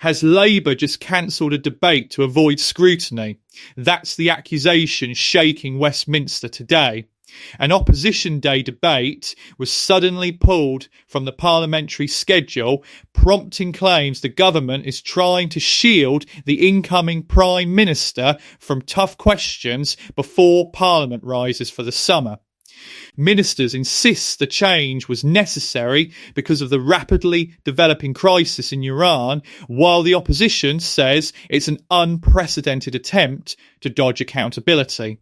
Has Labour just cancelled a debate to avoid scrutiny? That's the accusation shaking Westminster today. An Opposition Day debate was suddenly pulled from the parliamentary schedule, prompting claims the government is trying to shield the incoming Prime Minister from tough questions before Parliament rises for the summer. Ministers insist the change was necessary because of the rapidly developing crisis in Iran, while the opposition says it's an unprecedented attempt to dodge accountability.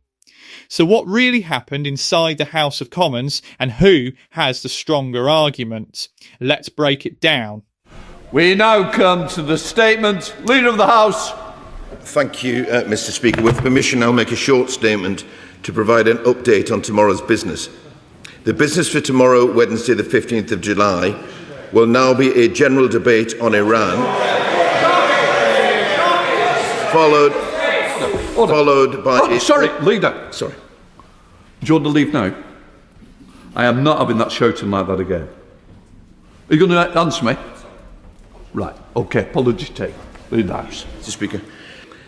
So what really happened inside the House of Commons, and who has the stronger argument? Let's break it down. We now come to the statement. Leader of the House. Thank you, Mr. Speaker. With permission, I'll make a short statement to provide an update on tomorrow's business. The business for tomorrow, Wednesday the 15th of July, will now be a general debate on Iran, followed by... Sorry, Leader. Sorry. Do you want to leave now? I am not having that shouting like that again. Are you going to answer me? Right, OK, apology taken. Leader of the House. Mr. Speaker,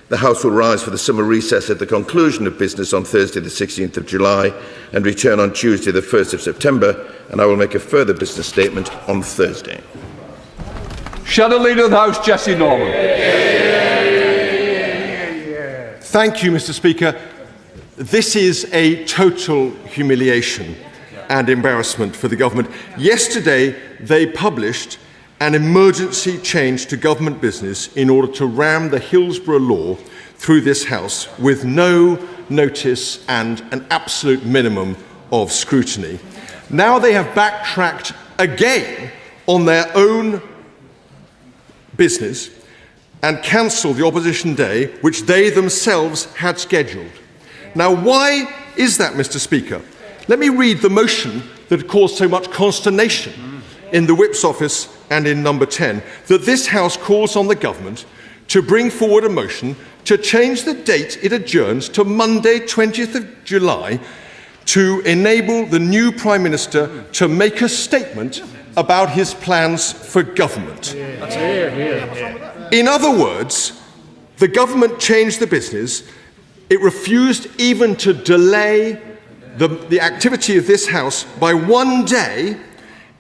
the House will rise for the summer recess at the conclusion of business on Thursday the 16th of July and return on Tuesday the 1st of September, and I will make a further business statement on Thursday. Shadow Leader of the House, Jesse Norman. Thank you, Mr. Speaker. This is a total humiliation and embarrassment for the government. Yesterday, they published an emergency change to government business in order to ram the Hillsborough Law through this House with no notice and an absolute minimum of scrutiny. Now they have backtracked again on their own business and cancelled the Opposition Day, which they themselves had scheduled. Now, why is that, Mr. Speaker? Let me read the motion that caused so much consternation in the Whip's office and in number 10, that this House calls on the government to bring forward a motion to change the date it adjourns to Monday, 20th of July, to enable the new Prime Minister to make a statement about his plans for government. In other words, the government changed the business. It refused even to delay the activity of this House by one day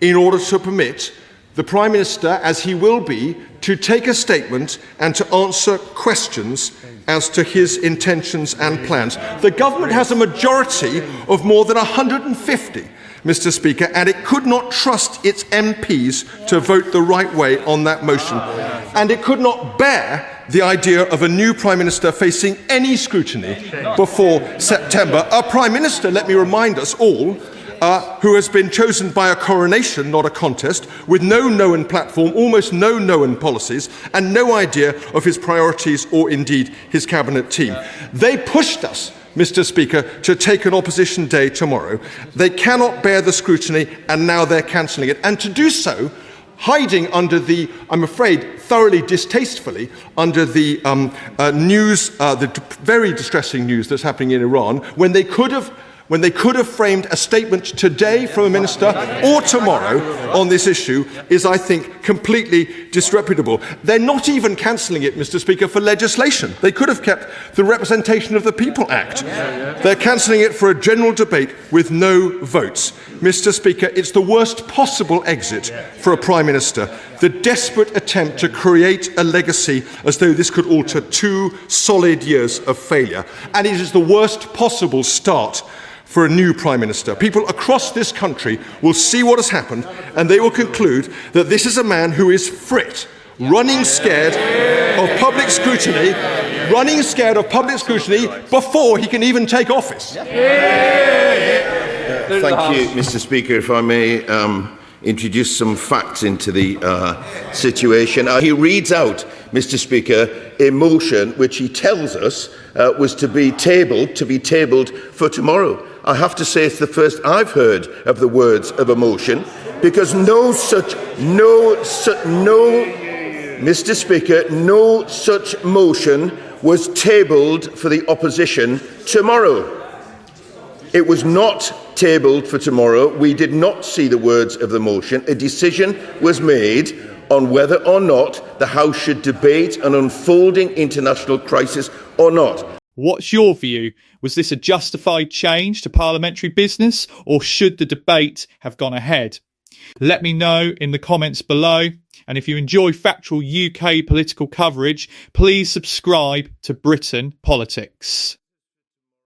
in order to permit the Prime Minister, as he will be, to take a statement and to answer questions as to his intentions and plans. The government has a majority of more than 150, Mr. Speaker, and it could not trust its MPs to vote the right way on that motion. And it could not bear the idea of a new Prime Minister facing any scrutiny before September. A Prime Minister, let me remind us all, who has been chosen by a coronation, not a contest, with no known platform, almost no known policies, and no idea of his priorities or indeed his cabinet team. They pushed us, Mr. Speaker, to take an Opposition Day tomorrow. They cannot bear the scrutiny, and now they're cancelling it. And to do so, hiding under the, I'm afraid, thoroughly distastefully, under the news, the very distressing news that's happening in Iran, when they could have framed a statement today from a minister or tomorrow on this issue, is, I think, completely disreputable. They're not even cancelling it, Mr. Speaker, for legislation. They could have kept the Representation of the People Act. They're cancelling it for a general debate with no votes. Mr. Speaker, it's the worst possible exit for a Prime Minister, the desperate attempt to create a legacy as though this could alter 2 solid years of failure. And it is the worst possible start for a new Prime Minister. People across this country will see what has happened, and they will conclude that this is a man who is frit, running scared of public scrutiny, before he can even take office. Thank you, Mr. Speaker. If I may introduce some facts into the situation. He reads out, Mr. Speaker, a motion which he tells us was to be tabled for tomorrow. I have to say it's the first I've heard of the words of a motion, because no such motion was tabled for the opposition tomorrow. It was not tabled for tomorrow. We did not see the words of the motion. A decision was made on whether or not the House should debate an unfolding international crisis or not. What's your view? Was this a justified change to parliamentary business, or should the debate have gone ahead? Let me know in the comments below. And if you enjoy factual UK political coverage, please subscribe to Britain Politics.